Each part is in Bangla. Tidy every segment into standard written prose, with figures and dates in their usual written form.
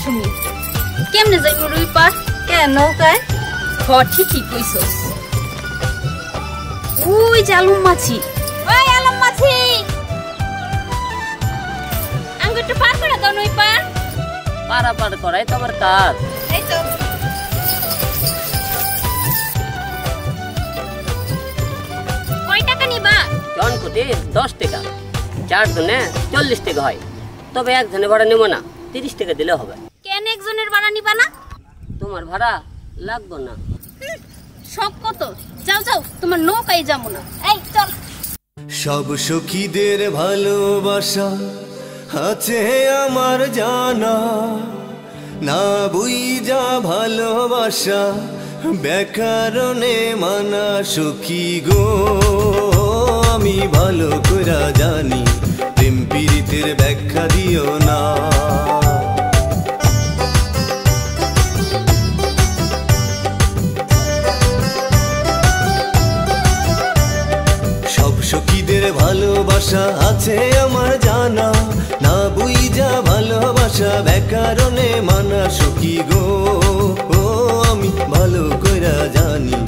শুনি কেমনে যাইব রুই পার কেন নৌকায় ঠিকই কইছস ওই যে আলম মাছি ওই আলম মাছি আঙ্গুরটা পার করে দাও নই পার পারাপার করাই তো আমার কাজ এই তো কয় টাকা নিবা জন প্রতি 10 টাকা 4 জনে 40 টাকা হয় তবে একজনে ভাড়া নেব না 30 টাকা দিলে হবে কেন একজনের ভাড়া নিবা না তোমার ভাড়া লাগবে না সব কত যাও যাও তোমার নৌকায় যাবো না এই চল সব সখীদের ভালোবাসা আছে আমার জানা না বুইজা ভালোবাসা বেকারণে মানা সখী গো আমি ভালো করে জানি প্রেম পীড়িতের ব্যাখ্যা দিও না সখীদের ভালোবাসা আছে আমার জানা না বুইজা ভালোবাসা বেকারণে মানা সখী গো আমি ভালো কইরা জানি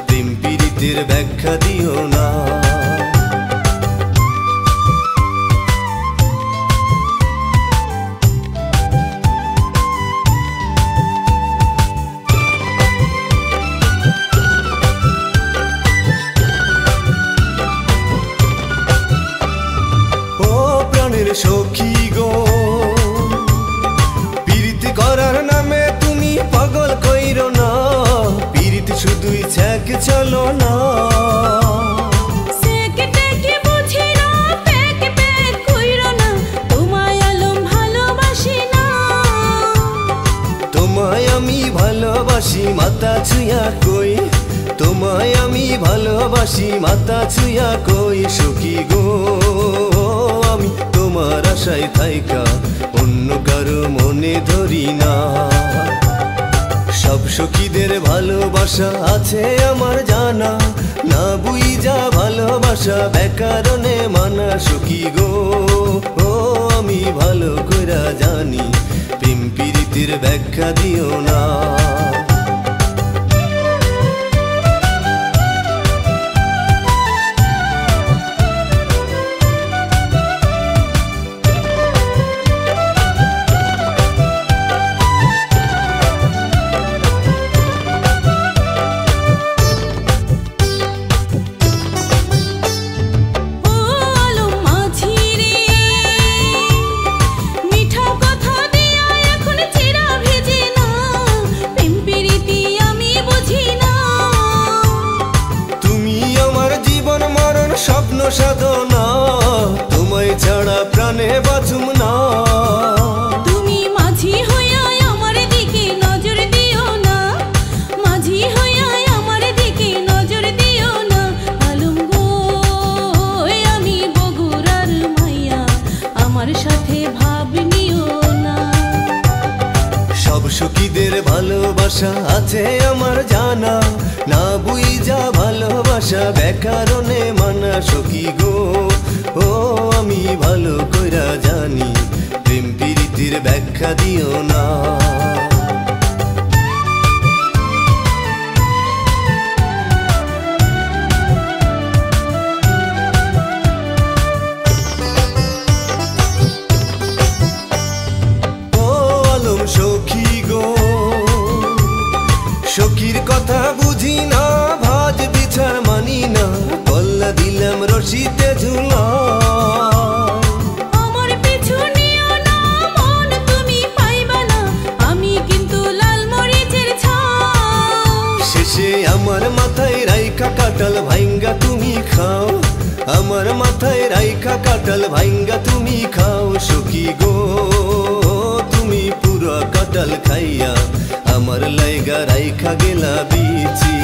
প্রেম পীড়িতের ব্যাখ্যা দিও না সখী গো পীড়িত করার নামে তুমি পাগল কইরো না পীড়িত শুধুই ছ্যাক চলো না তোমায় আমি ভালোবাসি মাথা ছুঁয়া কই তোমায় আমি ভালোবাসি মাথা ছুঁয়া কই সখী গো আমি তোমার আশায় থাইকা অন্য কারো মনে ধরি না সব সখীদের ভালোবাসা আছে আমার জানা না বুইজা ভালোবাসা বেকারণে মানা সখী গো আমি ভালো কইরা জানি প্রেম পীড়িতের ব্যাখ্যা দিও না স্বপ্ন সাধনা তোমায় ছাড়া প্রাণে বাঁচুম না তুমি মাঝি হইয়া আমার দিকে নজর দিও না মাঝি হইয়া আমার দিকে নজর দিও না আলম গো আমি বগুড়ার মাইয়া আমার সাথে ভাব নিও না সব সখীদের ভালোবাসা আছে আমার জানা না বুইজা ভালোবাসা বেকারণে মানা সখী গো আমি ভালো কইরা জানি প্রেম পীড়িতের ব্যাখ্যা দিও না ও আলম সখী গো সখীর কথা বুঝি না ভাজ বিছার মানি না কল্লা দিলাম রশিতে ঝুলা আমার পিছু নিও না মন তুমি পাইবা না আমি কিন্তু লাল মরিচের ছাপ শেষে আমার মাথায় রাইখা কাটাল ভাইঙ্গা তুমি খাও আমার মাথায় রাইখা কাটাল ভাইঙ্গা তুমি খাও সখী গো তুমি পুরা কাটাল খাইয়া আমার লাইগা রাইখা গেলা বিচি